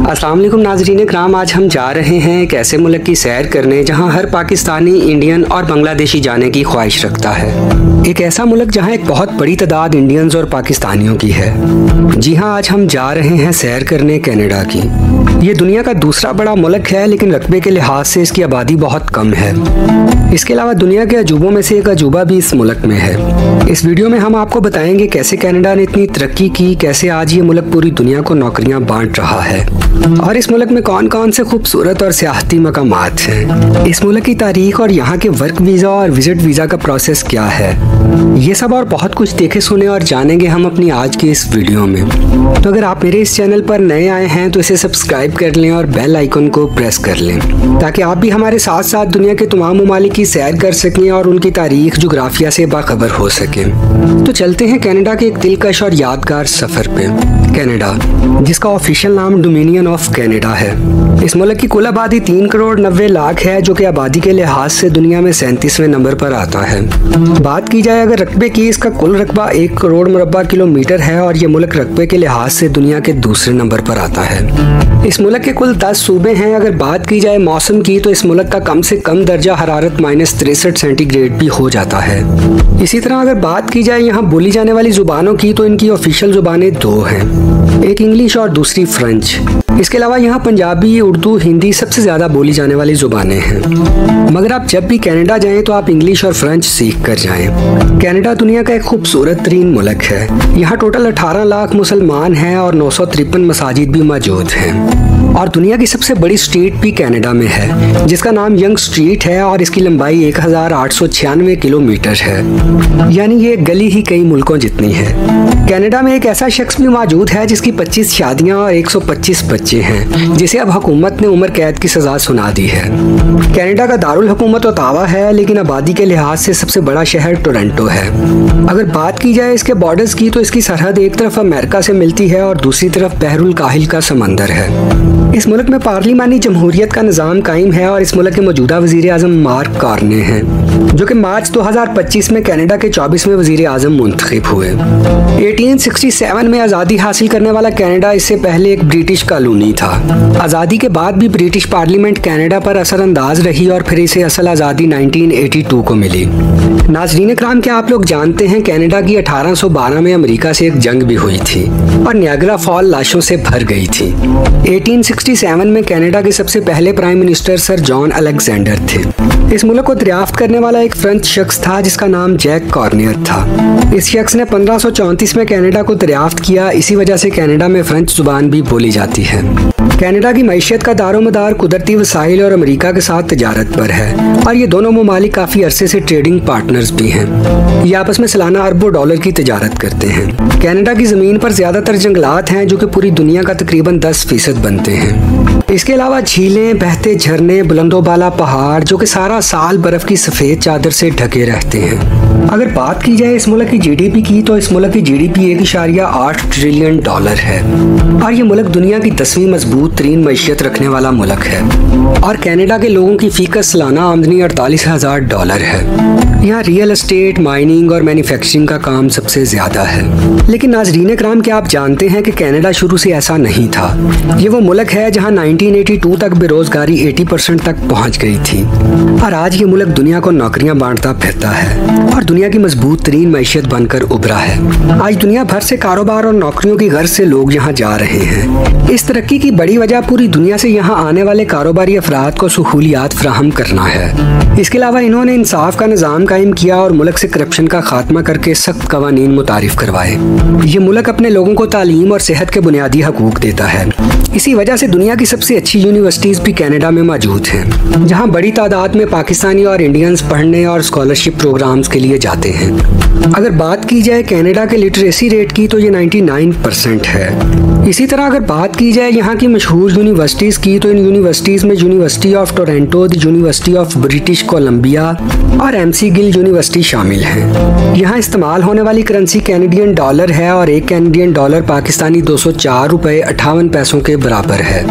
अस्सलाम वालेकुम नाज़रीन कराम, आज हम जा रहे हैं एक ऐसे मुल्क की सैर करने जहां हर पाकिस्तानी, इंडियन और बांग्लादेशी जाने की ख्वाहिश रखता है। एक ऐसा मुल्क जहां एक बहुत बड़ी तादाद इंडियंस और पाकिस्तानियों की है। जी हां, आज हम जा रहे हैं सैर करने कनाडा की। ये दुनिया का दूसरा बड़ा मुल्क है, लेकिन रकबे के लिहाज से इसकी आबादी बहुत कम है। इसके अलावा दुनिया के अजूबों में से एक अजूबा भी इस मुल्क में है। इस वीडियो में हम आपको बताएंगे कैसे कनाडा ने इतनी तरक्की की, कैसे आज ये मुल्क पूरी दुनिया को नौकरियां बांट रहा है और इस मुल्क में कौन कौन से खूबसूरत और सियाहती मकामात हैं। इस मुल्क की तारीख और यहाँ के वर्क वीज़ा और विजिट वीज़ा का प्रोसेस क्या है, ये सब और बहुत कुछ देखे सुने और जानेंगे हम अपनी आज की इस वीडियो में। तो अगर आप मेरे इस चैनल पर नए आए हैं तो इसे सब्सक्राइब कर लें और बेल आइकन को प्रेस कर लें, ताकि आप भी हमारे साथ साथ दुनिया के तमाम ममालिक की सैर कर सकें और उनकी तारीख जुग्राफिया से बाखबर हो सकें। तो चलते हैं कनाडा के एक दिलकश और यादगार सफ़र पे। कनाडा, जिसका ऑफिशियल नाम डोमिनियन ऑफ कनाडा है। इस मुल्क की कुल आबादी 3 करोड़ 90 लाख है, जो कि आबादी के लिहाज से दुनिया में 37वें नंबर पर आता है। बात की जाए अगर रकबे की, इसका कुल रकबा 1 करोड़ मुरब्बा किलोमीटर है और ये मुल्क रकबे के लिहाज से दुनिया के दूसरे नंबर पर आता है। इस मुल्क के कुल 10 सूबे हैं। अगर बात की जाए मौसम की, तो इस मुल्क का कम से कम दर्जा हरारत -63 सेंटीग्रेड भी हो जाता है। इसी तरह अगर बात की जाए यहाँ बोली जाने वाली जुबानों की, तो इनकी ऑफिशियल जुबानें 2 हैं, एक इंग्लिश और दूसरी फ्रेंच। इसके अलावा यहाँ पंजाबी, उर्दू, हिंदी सबसे ज़्यादा बोली जाने वाली जुबानें हैं। मगर आप जब भी कनाडा जाएं तो आप इंग्लिश और फ्रेंच सीख कर जाएं। कनाडा दुनिया का एक खूबसूरत तरीन मुल्क है। यहाँ टोटल 18 लाख मुसलमान हैं और 953 मसाजिद भी मौजूद हैं। और दुनिया की सबसे बड़ी स्ट्रीट भी कनाडा में है, जिसका नाम यंग स्ट्रीट है और इसकी लंबाई 1896 किलोमीटर है, यानी ये गली ही कई मुल्कों जितनी है। कनाडा में एक ऐसा शख्स भी मौजूद है जिसकी 25 शादियां और 125 बच्चे हैं, जिसे अब हुकूमत ने उम्र कैद की सजा सुना दी है। कनाडा का दारुल हुकूमत ओटावा है, लेकिन आबादी के लिहाज से सबसे बड़ा शहर टोरंटो है। अगर बात की जाए इसके बॉर्डर्स की, तो इसकी सरहद एक तरफ अमेरिका से मिलती है और दूसरी तरफ बहरुल काहिल का समंदर है। इस मुल्क में पार्लिमानी जमहूरियत का निज़ाम कायम है और इस मुल्क के मौजूदा वज़ीर आज़म मार्क कार्ने हैं, जो कि मार्च 2025 में कनाडा के 24वें वज़ीर आज़म मुंतखब हुए। 1867 में आज़ादी हासिल करने वाला कनाडा इससे पहले एक ब्रिटिश कॉलोनी था। आज़ादी के बाद भी ब्रिटिश पार्लियामेंट कनाडा पर असरअंदाज रही और फिर इसे असल आज़ादी 1982 को मिली। नाज़रीन कराम, क्या आप लोग जानते हैं कनाडा की 1812 में अमेरिका से एक जंग भी हुई थी और नियाग्रा फॉल लाशों से भर गई थी। 1867 में कनाडा के सबसे पहले prime minister sir John Alexander थे। इस मुल्क को दरियाफ्त करने वाला एक फ्रेंच शख्स था जिसका नाम जैक कॉर्नियर था। इस शख्स ने 1534 में कनाडा को दरियाफ्त किया। इसी वजह से कनाडा में फ्रेंच जुबान भी बोली जाती है। कनाडा की मईशत का दारोमदार कुदरती वसाइल और अमेरिका के साथ तिजारत पर है और ये दोनों ममालिक काफ़ी अरसे से ट्रेडिंग पार्टनर्स भी हैं। ये आपस में सालाना अरबों डॉलर की तिजारत करते हैं। कनाडा की ज़मीन पर ज़्यादातर जंगलात हैं, जो कि पूरी दुनिया का तकरीबन 10% बनते हैं। इसके अलावा झीलें, बहते झरने, बुलंदोबाला पहाड़, जो कि सारा साल बर्फ की सफ़ेद चादर से ढके रहते हैं। अगर बात की जाए इस मुल्क की जीडीपी की, तो इस मुल्क की जीडीपी 1.8 ट्रिलियन डॉलर है और ये मुल्क दुनिया की 10वीं मजबूत तरीन मईशत रखने वाला मुल्क है। और कनाडा के लोगों की फीकस सालाना आमदनी $48,000 है। यहाँ रियल एस्टेट, माइनिंग और मैन्युफैक्चरिंग का काम सबसे ज़्यादा है। लेकिन नाज़रीन कराम, क्या आप जानते हैं कि कनाडा शुरू से ऐसा नहीं था। ये वो मुल्क है जहाँ 1982 तक बेरोजगारी 80% तक पहुँच गई थी और आज ये मुल्क दुनिया को नौकरियाँ बांटता फिरता है और दुनिया की मजबूत तरीन मईशत बनकर उभरा है। आज दुनिया भर से कारोबार और नौकरियों की गर्ज से लोग यहाँ जा रहे हैं। इस तरक्की की बड़ी वजह पूरी दुनिया से यहाँ आने वाले कारोबारी अफराद को सहूलियात फराहम करना है। इसके अलावा इन्होंने इंसाफ का निज़ाम कायम किया और मुल्क से करप्शन का खात्मा करके सख्त कवानीन मुतारिफ करवाए। ये मुल्क अपने लोगों को तालीम और सेहत के बुनियादी हकूक देता है। इसी वजह से दुनिया की सबसे अच्छी यूनिवर्सिटीज़ भी कनाडा में मौजूद हैं, जहाँ बड़ी तादाद में पाकिस्तानी और इंडियंस पढ़ने और स्कॉलरशिप प्रोग्राम्स के लिए जाते हैं। अगर बात की जाए कनाडा के लिटरेसी रेट की, तो ये 99% है। इसी तरह अगर बात की जाए यहाँ की मशहूर यूनिवर्सिटीज़ की, तो इन यूनिवर्सिटीज़ में university of Toronto, the university of British Columbia और MC गिल यूनिवर्सिटी शामिल हैं। यहाँ इस्तेमाल होने वाली करेंसी कैनेडियन डॉलर है और एक कैनेडियन डॉलर पाकिस्तानी 204 रुपये 58 पैसों के बराबर है,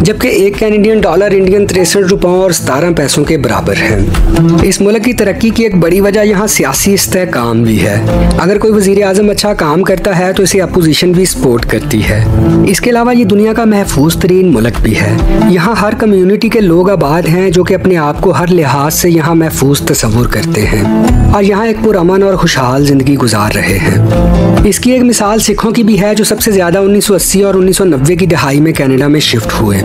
जबकि एक कैनेडियन डॉलर इंडियन 63 रुपयों और 17 पैसों के बराबर है। इस मुल्क की तरक्की की एक बड़ी वजह यहाँ सियासी इस्तेहकाम भी है। अगर कोई वज़ीर आज़म अच्छा काम करता है तो इसे अपोजिशन भी सपोर्ट करती है। इसके अलावा ये दुनिया का महफूज तरीन मुल्क भी है। यहाँ हर कम्युनिटी के लोग आबाद हैं जो कि अपने आप को हर लिहाज से यहाँ महफूज तस्वुर करते हैं और यहाँ एक पुरअमन और खुशहाल जिंदगी गुजार रहे हैं। इसकी एक मिसाल सिखों की भी है, जो सबसे ज्यादा 1980 और 1990 की दहाई में कनाडा में शिफ्ट हुए।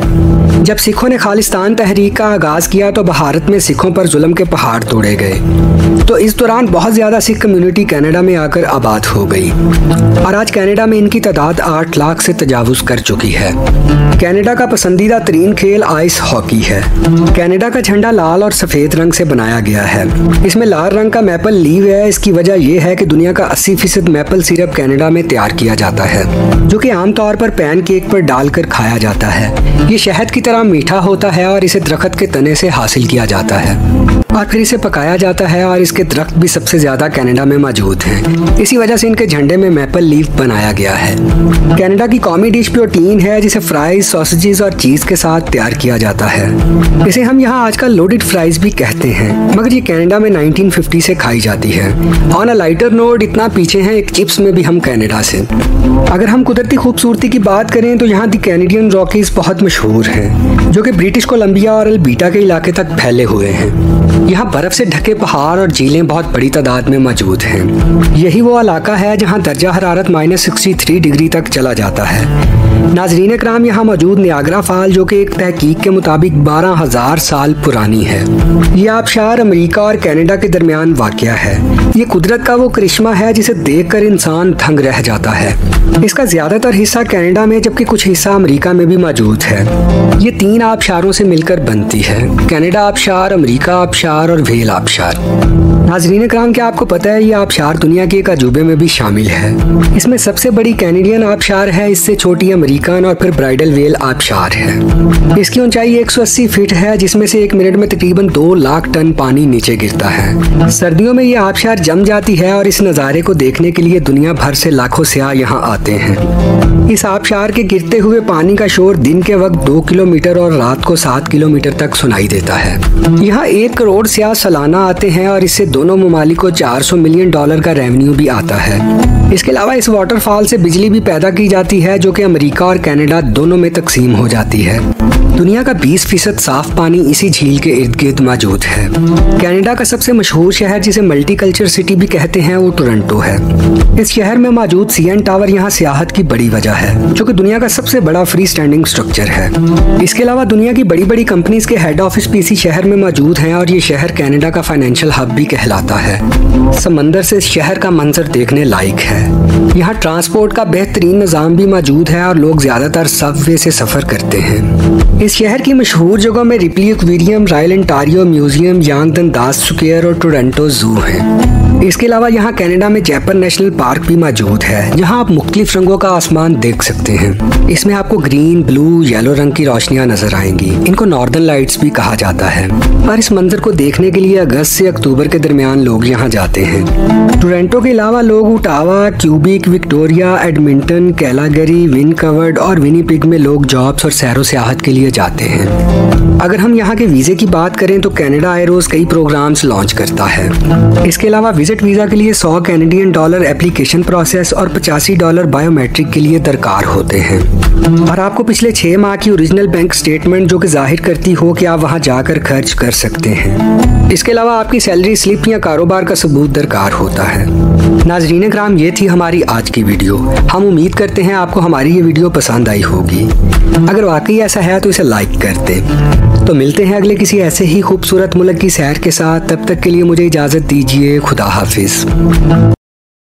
जब सिखों ने खालिस्तान तहरीक का आगाज किया तो भारत में सिखों पर जुल्म के पहाड़ तोड़े गए। तो इस दौरान बहुत ज्यादा सिख कम्युनिटी कनाडा में आकर आबाद हो गई और आज कनाडा में इनकी तादाद 8 लाख से तजावुज कर चुकी है। कनाडा का पसंदीदा तरीन खेल आइस हॉकी है। कनाडा का झंडा लाल और सफेद रंग से बनाया गया है। इसमें लाल रंग का मैपल लीव है। इसकी वजह यह है कि दुनिया का 80% मैपल सिरप कनाडा में तैयार किया जाता है, जो कि आमतौर पर पैन केक पर डालकर खाया जाता है। ये शहद की तरह मीठा होता है और इसे दरख्त के तने से हासिल किया जाता है और फिर इसे पकाया जाता है और इसके दरख्त भी सबसे ज्यादा कनाडा में मौजूद हैं। इसी वजह से इनके झंडे में मैपल लीफ बनाया गया है। कनाडा की कौमी डिश प्रोटीन है, जिसे फ्राइज, सॉसेजेस और चीज के साथ तैयार किया जाता है। इसे हम यहाँ आजकल लोडेड फ्राइज भी कहते हैं, मगर ये कनाडा में 1950 से खाई जाती है। ऑन अ लाइटर नोट, इतना पीछे हैं एक चिप्स में भी हम कनाडा से। अगर हम कुदरती खूबसूरती की बात करें तो यहाँ दी कैनेडियन रॉकीज बहुत मशहूर हैं, जो कि ब्रिटिश कोलंबिया और अल्बर्टा के इलाके तक फैले हुए हैं। यहाँ बर्फ से ढके पहाड़ और झीलें बहुत बड़ी तादाद में मौजूद हैं। यही वो इलाका है जहाँ दर्जा हरारत -63 डिग्री तक चला जाता है। नाजरीन कराम, यहाँ मौजूद नियाग्रा फॉल, जो कि एक तहकीक के मुताबिक 12,000 साल पुरानी है। ये आबशार अमेरिका और कनाडा के दरमियान वाक़या है। ये कुदरत का वो करिश्मा है जिसे देखकर इंसान दंग रह जाता है। इसका ज्यादातर हिस्सा कनाडा में, जबकि कुछ हिस्सा अमेरिका में भी मौजूद है। ये 3 आबशारों से मिलकर बनती है: कनाडा आबशार, अमेरिका आबशार और वेल आबशार। नाज़रीन कराम, क्या आपको पता है ये आबशार दुनिया के एक अजूबे में भी शामिल है? इसमें सबसे बड़ी कैनेडियन आबशार है, इससे छोटी अमेरिकन और फिर ब्राइडल वेल आबशार है। इसकी ऊंचाई 180 फीट है, जिसमें से 1 मिनट में तकरीबन 2 लाख टन पानी नीचे गिरता है। सर्दियों में ये आबशार जम जाती है और इस नज़ारे को देखने के लिए दुनिया भर से लाखों सयाह यहाँ आते हैं। इस आबशार के गिरते हुए पानी का शोर दिन के वक्त 2 किलोमीटर और रात को 7 किलोमीटर तक सुनाई देता है। यहाँ 1 करोड़ सयाह सालाना आते हैं और इससे दोनों ममालिक को $400 मिलियन का रेवेन्यू भी आता है। इसके अलावा इस वाटरफॉल से बिजली भी पैदा की जाती है, जो कि अमेरिका और कनाडा दोनों में तकसीम हो जाती है। दुनिया का 20% साफ पानी इसी झील के इर्द गिर्द मौजूद है। कनाडा का सबसे मशहूर शहर, जिसे मल्टीकल्चर सिटी भी कहते हैं, वो टोरंटो है। इस शहर में मौजूद CN टावर यहाँ सियाहत की बड़ी वजह है, जो कि दुनिया का सबसे बड़ा फ्री स्टैंडिंग स्ट्रक्चर है। इसके अलावा दुनिया की बड़ी बड़ी कंपनीज के हेड ऑफिस भी इसी शहर में मौजूद हैं और ये शहर कनाडा का फाइनेंशियल हब भी कहलाता है। समंदर से इस शहर का मंजर देखने लायक है। यहाँ ट्रांसपोर्ट का बेहतरीन निज़ाम भी मौजूद है और लोग ज्यादातर सबवे से सफर करते हैं। इस शहर की मशहूर जगहों में Ripley aquarium, Royal Ontario Museum, Yonge Dundas Square और टोरंटो जू है। इसके अलावा यहाँ कनाडा में जयपर नेशनल पार्क भी मौजूद है, जहाँ आप मुख्तलिफ रंगों का आसमान देख सकते हैं। इसमें आपको ग्रीन, ब्लू, येलो रंग की रोशनियां नजर आएंगी। इनको नॉर्दर्न लाइट्स भी कहा जाता है और इस मंजर को देखने के लिए अगस्त से अक्टूबर के दरमियान लोग यहाँ जाते हैं। टोरंटो के अलावा लोग ओटावा, क्यूबिक, विक्टोरिया, एडमिंटन, कैलागरी, विनकवर्ड और विनीपिग में लोग जॉब्स और सैरो सियाहत के लिए जाते हैं। अगर हम यहाँ के वीजे की बात करें तो कनाडा एयरोज कई प्रोग्राम्स लॉन्च करता है। इसके अलावा विजिट वीजा के लिए $100 कैनेडियन एप्लीकेशन प्रोसेस और $85 बायोमेट्रिक के लिए दरकार होते हैं और आपको पिछले 6 माह की ओरिजिनल बैंक स्टेटमेंट, जो कि जाहिर करती हो कि आप वहां जाकर खर्च कर सकते हैं। इसके अलावा आपकी सैलरी स्लिप या कारोबार का सबूत दरकार होता है। नाज़रीन कराम, ये थी हमारी आज की वीडियो। हम उम्मीद करते हैं आपको हमारी ये वीडियो पसंद आई होगी। अगर वाकई ऐसा है तो इसे लाइक कर दें। तो मिलते हैं अगले किसी ऐसे ही खूबसूरत मुल्क की सैर के साथ। तब तक के लिए मुझे इजाज़त दीजिए। खुदा हाफिज।